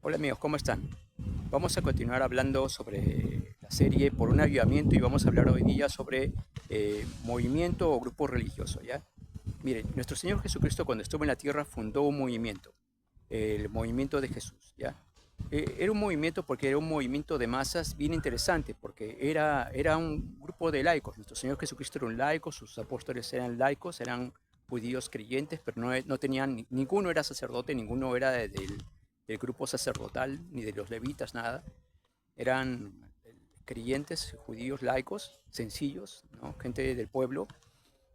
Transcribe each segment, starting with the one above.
Hola amigos, ¿cómo están? Vamos a continuar hablando sobre la serie Por un avivamiento y vamos a hablar hoy día sobre movimiento o grupo religioso, ¿ya? Miren, nuestro Señor Jesucristo cuando estuvo en la tierra fundó un movimiento, el movimiento de Jesús, ¿ya? Era un movimiento porque era un movimiento de masas bien interesante, porque era un grupo de laicos. Nuestro Señor Jesucristo era un laico, sus apóstoles eran laicos, eran judíos creyentes, pero no tenían, ninguno era sacerdote, ninguno era del grupo sacerdotal, ni de los levitas, nada. Eran creyentes, judíos laicos, sencillos, ¿no? Gente del pueblo,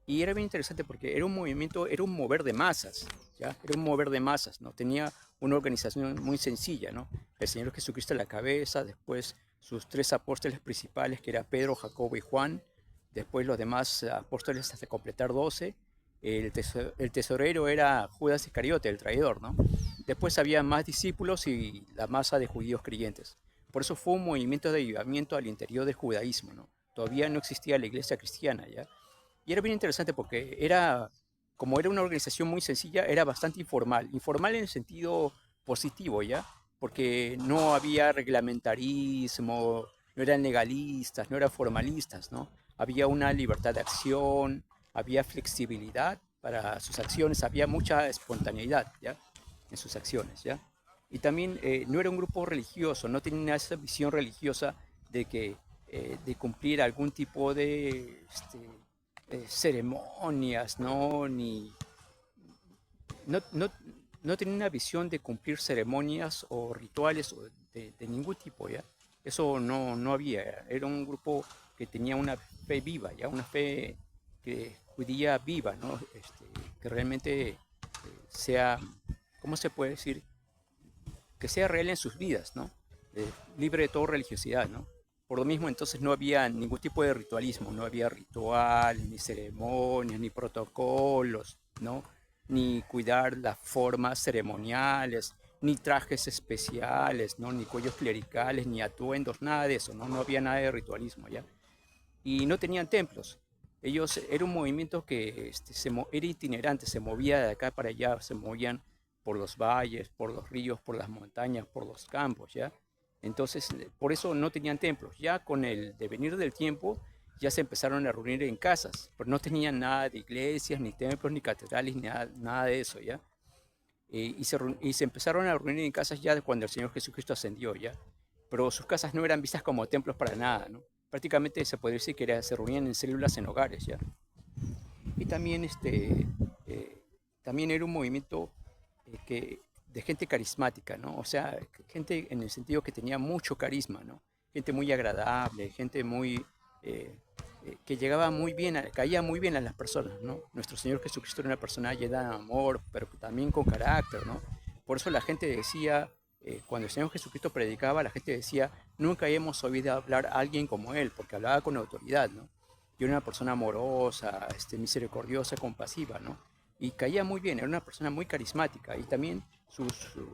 y era bien interesante porque era un movimiento, era un mover de masas, ¿ya? Era un mover de masas, ¿no? Tenía una organización muy sencilla, ¿no? El Señor Jesucristo a la cabeza, después sus tres apóstoles principales, que eran Pedro, Jacobo y Juan, después los demás apóstoles hasta completar 12. El tesorero era Judas Iscariote, el traidor, ¿no? Después había más discípulos y la masa de judíos creyentes. Por eso fue un movimiento de avivamiento al interior del judaísmo, ¿no? Todavía no existía la iglesia cristiana, ¿ya? Y era bien interesante porque como era una organización muy sencilla, era bastante informal. Informal en el sentido positivo, ¿ya? Porque no había reglamentarismo, no eran legalistas, no eran formalistas, ¿no? Había una libertad de acción, había flexibilidad para sus acciones, había mucha espontaneidad, ¿ya? En sus acciones, ¿ya? Y también no era un grupo religioso, no tenía esa visión religiosa de cumplir algún tipo de ceremonias, ¿no? No, no, no tenía una visión de cumplir ceremonias o rituales de ningún tipo, ¿ya? Eso no había, era un grupo que tenía una fe viva, ¿ya? Una fe judía viva, ¿no? Que realmente sea, ¿cómo se puede decir? Que sea real en sus vidas, ¿no? Libre de toda religiosidad, ¿no? Por lo mismo, entonces no había ningún tipo de ritualismo, no había ritual, ni ceremonias, ni protocolos, ¿no? Ni cuidar las formas ceremoniales, ni trajes especiales, ¿no? Ni cuellos clericales, ni atuendos, nada de eso, ¿no? No había nada de ritualismo, ¿ya? Y no tenían templos. Ellos, era un movimiento que era itinerante, se movía de acá para allá, se movían por los valles, por los ríos, por las montañas, por los campos, ¿ya? Entonces, por eso no tenían templos. Ya con el devenir del tiempo, ya se empezaron a reunir en casas, pero no tenían nada de iglesias, ni templos, ni catedrales, ni nada de eso, ¿ya? Y se empezaron a reunir en casas ya cuando el Señor Jesucristo ascendió, ¿ya? Pero sus casas no eran vistas como templos para nada, ¿no? Prácticamente se podría decir que se reunían en células en hogares, ¿ya? Y también, eh, también era un movimiento de gente carismática, ¿no? O sea, gente en el sentido que tenía mucho carisma, ¿no? Gente muy agradable, gente eh, que llegaba muy bien, caía muy bien a las personas, ¿no? Nuestro Señor Jesucristo era una persona llena de amor, pero también con carácter, ¿no? Por eso la gente decía, cuando el Señor Jesucristo predicaba, la gente decía, nunca hemos oído hablar a alguien como Él, porque hablaba con autoridad, ¿no? Y era una persona amorosa, misericordiosa, compasiva, ¿no? Y caía muy bien, era una persona muy carismática y también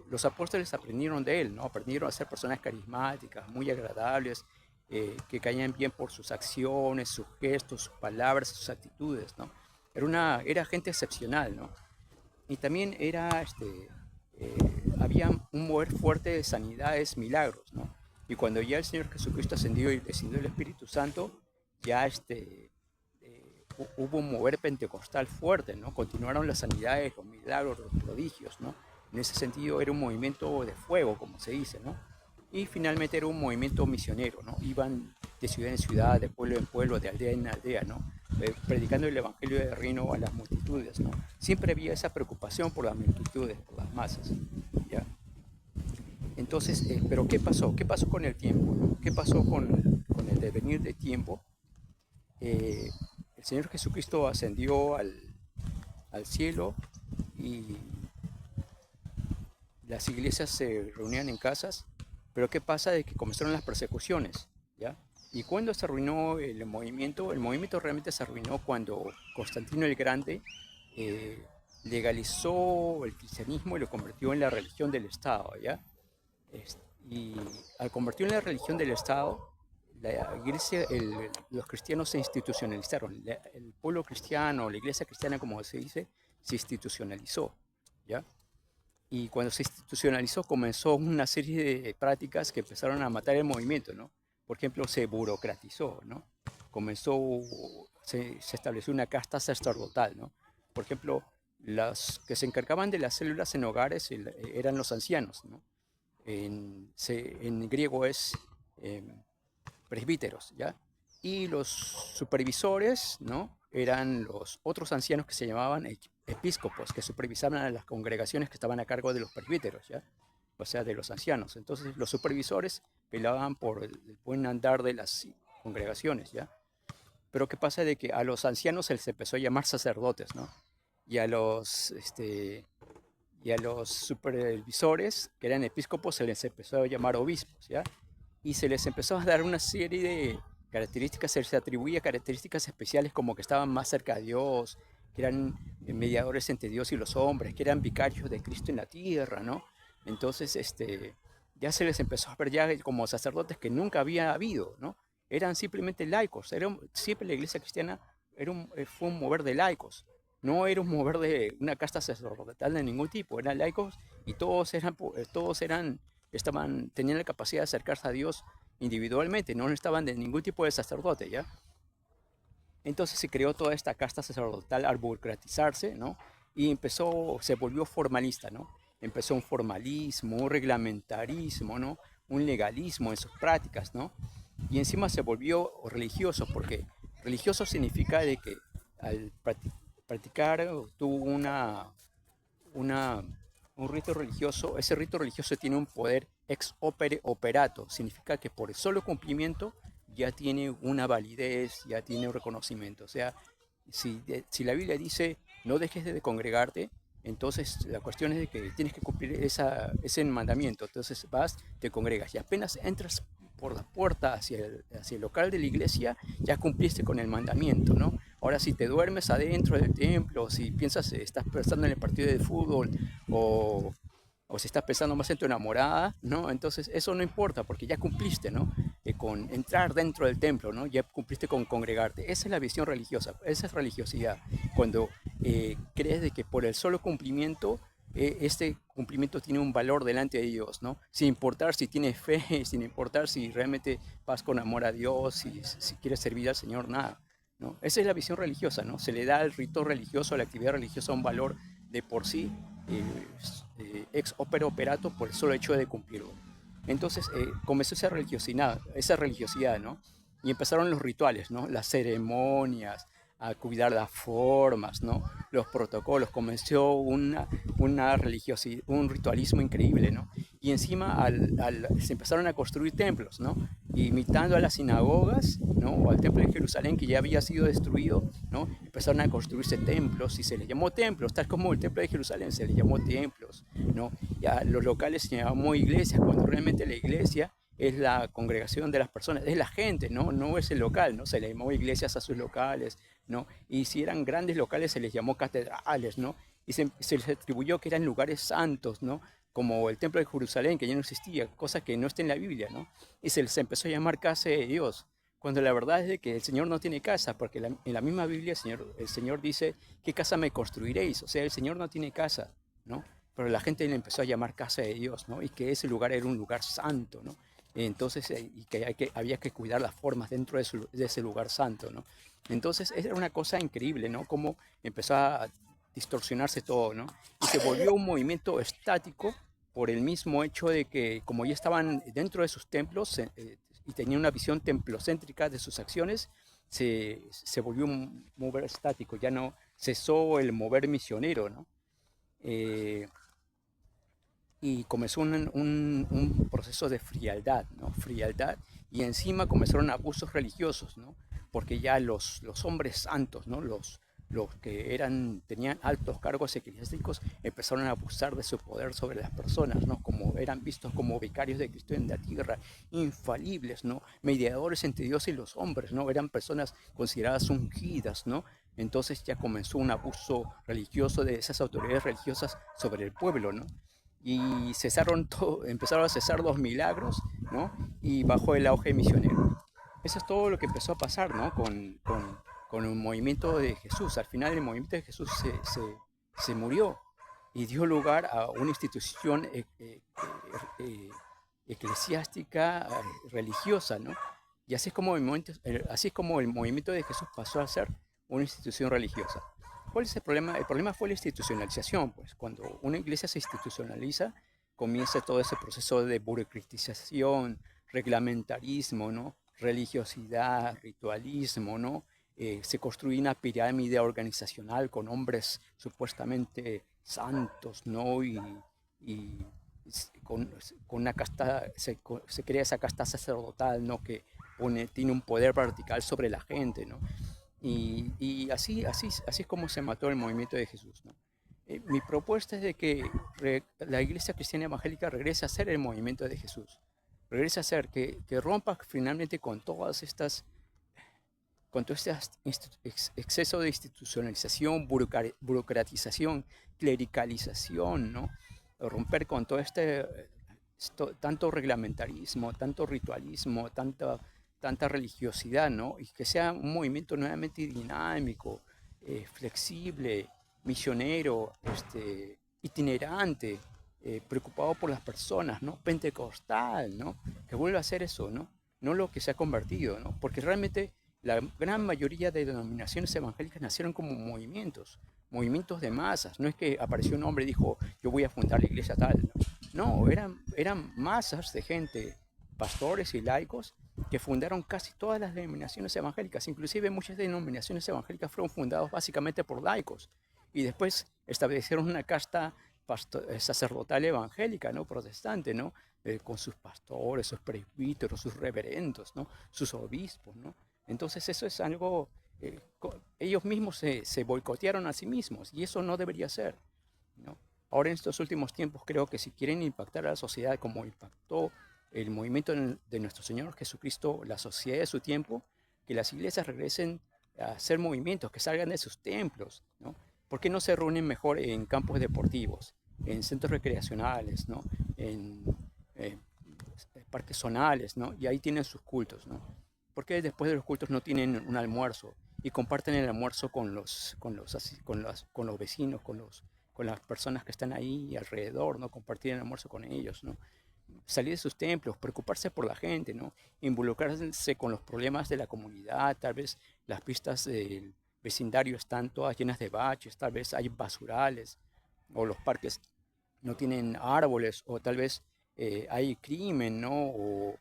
los apóstoles aprendieron de él, ¿no? Aprendieron a ser personas carismáticas, muy agradables, que caían bien por sus acciones, sus gestos, sus palabras, sus actitudes, ¿no? Era gente excepcional, ¿no? Y también eh, había un mover fuerte de sanidades, milagros, ¿no? Y cuando ya el Señor Jesucristo ascendió y descendió el Espíritu Santo, ya hubo un mover pentecostal fuerte, ¿no? Continuaron las sanidades, los milagros, los prodigios, ¿no? En ese sentido era un movimiento de fuego, como se dice, ¿no? Y finalmente era un movimiento misionero, ¿no? Iban de ciudad en ciudad, de pueblo en pueblo, de aldea en aldea, ¿no? Predicando el evangelio del reino a las multitudes, ¿no? Siempre había esa preocupación por las multitudes, por las masas, ¿ya? Entonces, pero ¿qué pasó? ¿Qué pasó con el tiempo? ¿No? ¿Qué pasó con el devenir de tiempo? Eh, el Señor Jesucristo ascendió al cielo y las iglesias se reunían en casas, pero ¿qué pasa? De que comenzaron las persecuciones, ¿ya? ¿Y cuando se arruinó el movimiento? El movimiento realmente se arruinó cuando Constantino el Grande eh, legalizó el cristianismo y lo convirtió en la religión del Estado, ¿ya? Y al convertirlo en la religión del Estado, la iglesia, los cristianos se institucionalizaron. El pueblo cristiano, la iglesia cristiana, como se dice, se institucionalizó, ¿ya? Y cuando se institucionalizó, comenzó una serie de prácticas que empezaron a matar el movimiento, ¿no? Por ejemplo, se burocratizó, ¿no? Comenzó, se estableció una casta sacerdotal, ¿no? Por ejemplo, las que se encargaban de las células en hogares eran los ancianos, ¿no? En griego es eh, presbíteros, ¿ya? Y los supervisores, ¿no? Eran los otros ancianos que se llamaban episcopos, que supervisaban a las congregaciones que estaban a cargo de los presbíteros, ¿ya? O sea, de los ancianos. Entonces, los supervisores velaban por el buen andar de las congregaciones, ¿ya? Pero ¿qué pasa? De que a los ancianos se les empezó a llamar sacerdotes, ¿no? Y a los supervisores, que eran episcopos, se les empezó a llamar obispos, ¿ya? Y se les empezó a dar una serie de características, se les atribuía características especiales como que estaban más cerca de Dios, que eran mediadores entre Dios y los hombres, que eran vicarios de Cristo en la tierra, ¿no? Entonces, ya se les empezó a ver ya como sacerdotes que nunca había habido, ¿no? Eran simplemente laicos, siempre la iglesia cristiana fue un mover de laicos, no era un mover de una casta sacerdotal de ningún tipo, eran laicos y tenían la capacidad de acercarse a Dios individualmente, no estaban de ningún tipo de sacerdote, ¿ya? Entonces se creó toda esta casta sacerdotal al burocratizarse, ¿no? Y se volvió formalista, ¿no? Empezó un formalismo, un reglamentarismo, ¿no? Un legalismo en sus prácticas, ¿no? Y encima se volvió religioso, porque religioso significa de que al practicar tuvo una, un rito religioso, ese rito religioso tiene un poder ex opere operato, significa que por el solo cumplimiento ya tiene una validez, ya tiene un reconocimiento. O sea, si la Biblia dice no dejes de congregarte, entonces la cuestión es de que tienes que cumplir ese mandamiento. Entonces vas, te congregas y apenas entras por la puerta hacia el local de la iglesia, ya cumpliste con el mandamiento, ¿no? Ahora, si te duermes adentro del templo, si piensas, estás pensando en el partido de fútbol o, o si estás pensando más en tu enamorada, ¿no? Entonces eso no importa porque ya cumpliste, ¿no? Con entrar dentro del templo, ¿no? Ya cumpliste con congregarte. Esa es la visión religiosa, esa es religiosidad. Cuando crees de que por el solo cumplimiento este cumplimiento tiene un valor delante de Dios, ¿no? Sin importar si tienes fe, sin importar si realmente vas con amor a Dios, si quieres servir al Señor, nada, ¿no? Esa es la visión religiosa, ¿no? Se le da al rito religioso, a la actividad religiosa un valor de por sí, ex opere operato, por el solo hecho de cumplirlo. Entonces comenzó esa religiosidad, ¿no? Y empezaron los rituales, ¿no? Las ceremonias, a cuidar las formas, ¿no? Los protocolos, comenzó un ritualismo increíble, ¿no? Y encima se empezaron a construir templos, ¿no? Imitando a las sinagogas, ¿no? O al templo de Jerusalén que ya había sido destruido, ¿no? Empezaron a construirse templos y se les llamó templos, tal como el templo de Jerusalén se les llamó templos, ¿no? Ya los locales se llamó iglesias, cuando realmente la iglesia es la congregación de las personas, es la gente, ¿no? No es el local, ¿no? Se le llamó iglesias a sus locales, ¿no? Y si eran grandes locales se les llamó catedrales, ¿no? Y se les atribuyó que eran lugares santos, ¿no? Como el templo de Jerusalén, que ya no existía, cosa que no está en la Biblia, ¿no? Y se les empezó a llamar casa de Dios, cuando la verdad es de que el Señor no tiene casa, porque en la misma Biblia el Señor dice, ¿qué casa me construiréis? O sea, el Señor no tiene casa, ¿no? Pero la gente le empezó a llamar casa de Dios, ¿no? Y que ese lugar era un lugar santo, ¿no? Entonces, y que había que cuidar las formas dentro de ese lugar santo, ¿no? Entonces, era una cosa increíble, ¿no? Cómo empezó a distorsionarse todo, ¿no? Y se volvió un movimiento estático por el mismo hecho de que, como ya estaban dentro de sus templos y tenían una visión templocéntrica de sus acciones, se volvió un mover estático, ya no cesó el mover misionero, ¿no? Eh, y comenzó un proceso de frialdad, ¿no? Frialdad, y encima comenzaron abusos religiosos, ¿no? Porque ya los hombres santos, ¿no? Los que tenían altos cargos eclesiásticos empezaron a abusar de su poder sobre las personas, ¿no? Como eran vistos como vicarios de Cristo en la tierra, infalibles, ¿no? Mediadores entre Dios y los hombres, ¿no? Eran personas consideradas ungidas, ¿no? Entonces ya comenzó un abuso religioso de esas autoridades religiosas sobre el pueblo, ¿no? Y empezaron a cesar los milagros, ¿no? Y bajó el auge misionero. Eso es todo lo que empezó a pasar, ¿no? Con el movimiento de Jesús. Al final el movimiento de Jesús se murió, y dio lugar a una institución eh, eclesiástica, religiosa, ¿no? Y así es como el movimiento de Jesús pasó a ser una institución religiosa. ¿Cuál es el problema? El problema fue la institucionalización, pues cuando una iglesia se institucionaliza, comienza todo ese proceso de burocratización, reglamentarismo, ¿no? Religiosidad, ritualismo, ¿no? Se construye una pirámide organizacional con hombres supuestamente santos, ¿no? Y con una casta, se crea esa casta sacerdotal, ¿no? Que tiene un poder vertical sobre la gente, ¿no? Y así es como se mató el movimiento de Jesús, ¿no? Mi propuesta es de que la iglesia cristiana evangélica regrese a ser el movimiento de Jesús, regrese a ser, que rompa finalmente con todo este exceso de institucionalización, burocratización, clericalización, ¿no? Romper con todo tanto reglamentarismo, tanto ritualismo, tanta religiosidad, ¿no? Y que sea un movimiento nuevamente dinámico, flexible, misionero, itinerante, preocupado por las personas, ¿no? Pentecostal, ¿no? Que vuelva a ser eso, ¿no? No lo que se ha convertido, ¿no? Porque realmente la gran mayoría de denominaciones evangélicas nacieron como movimientos de masas. No es que apareció un hombre y dijo, yo voy a fundar la iglesia tal. No, eran masas de gente, pastores y laicos, que fundaron casi todas las denominaciones evangélicas. Inclusive muchas denominaciones evangélicas fueron fundadas básicamente por laicos. Y después establecieron una casta sacerdotal evangélica, ¿no? Protestante, ¿no? Con sus pastores, sus presbíteros, sus reverendos, ¿no? Sus obispos, ¿no? Entonces eso es algo, ellos mismos se boicotearon a sí mismos y eso no debería ser, ¿no? Ahora en estos últimos tiempos creo que si quieren impactar a la sociedad como impactó el movimiento de nuestro Señor Jesucristo, la sociedad de su tiempo, que las iglesias regresen a hacer movimientos, que salgan de sus templos, ¿no? ¿Por qué no se reúnen mejor en campos deportivos, en centros recreacionales, ¿no? En eh, parques zonales, ¿no? Y ahí tienen sus cultos, ¿no? Porque después de los cultos no tienen un almuerzo y comparten el almuerzo con los vecinos, con las personas que están ahí alrededor, ¿no? Compartir el almuerzo con ellos, ¿no? Salir de sus templos, preocuparse por la gente, ¿no? Involucrarse con los problemas de la comunidad, tal vez las pistas del vecindario están todas llenas de baches, tal vez hay basurales, o los parques no tienen árboles, o tal vez hay crimen, ¿no? O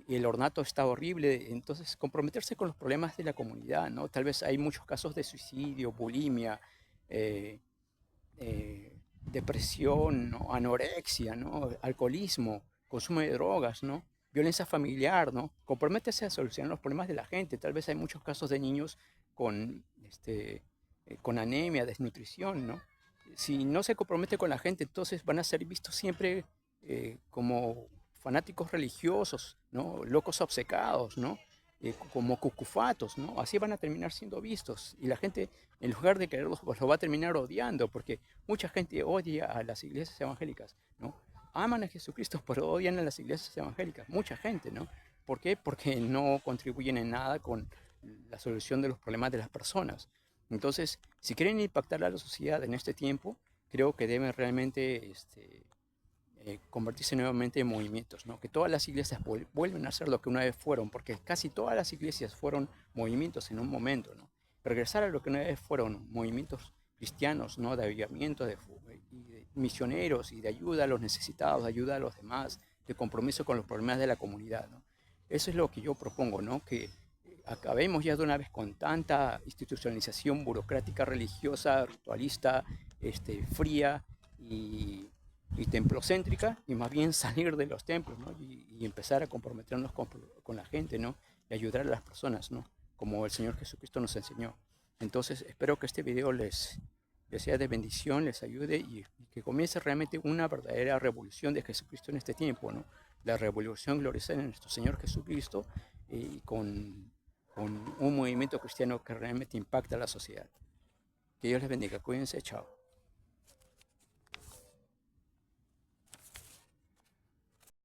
el ornato está horrible, entonces comprometerse con los problemas de la comunidad, ¿no? Tal vez hay muchos casos de suicidio, bulimia, eh, depresión, ¿no? Anorexia, ¿no? Alcoholismo, consumo de drogas, ¿no? Violencia familiar, ¿no? Comprométese a solucionar los problemas de la gente. Tal vez hay muchos casos de niños con, con anemia, desnutrición, ¿no? Si no se compromete con la gente, entonces van a ser vistos siempre como fanáticos religiosos, ¿no? Locos obcecados, ¿no? Como cucufatos, ¿no? Así van a terminar siendo vistos. Y la gente, en lugar de quererlos, pues lo va a terminar odiando, porque mucha gente odia a las iglesias evangélicas, ¿no? Aman a Jesucristo, pero odian a las iglesias evangélicas. Mucha gente, ¿no? ¿Por qué? Porque no contribuyen en nada con la solución de los problemas de las personas. Entonces, si quieren impactar a la sociedad en este tiempo, creo que deben realmente convertirse nuevamente en movimientos, ¿no? Que todas las iglesias vuelven a ser lo que una vez fueron, porque casi todas las iglesias fueron movimientos en un momento, ¿no? Regresar a lo que una vez fueron movimientos cristianos, ¿no? De avivamiento, de misioneros y de ayuda a los necesitados, de ayuda a los demás, de compromiso con los problemas de la comunidad, ¿no? Eso es lo que yo propongo, ¿no? Que acabemos ya de una vez con tanta institucionalización burocrática, religiosa, ritualista, fría y templocéntrica, y más bien salir de los templos, ¿no? Y empezar a comprometernos con la gente, ¿no? Y ayudar a las personas, ¿no? Como el Señor Jesucristo nos enseñó. Entonces, espero que este video les sea de bendición, les ayude y que comience realmente una verdadera revolución de Jesucristo en este tiempo, ¿no? La revolución gloriosa de nuestro Señor Jesucristo y con un movimiento cristiano que realmente impacta a la sociedad. Que Dios les bendiga. Cuídense. Chao.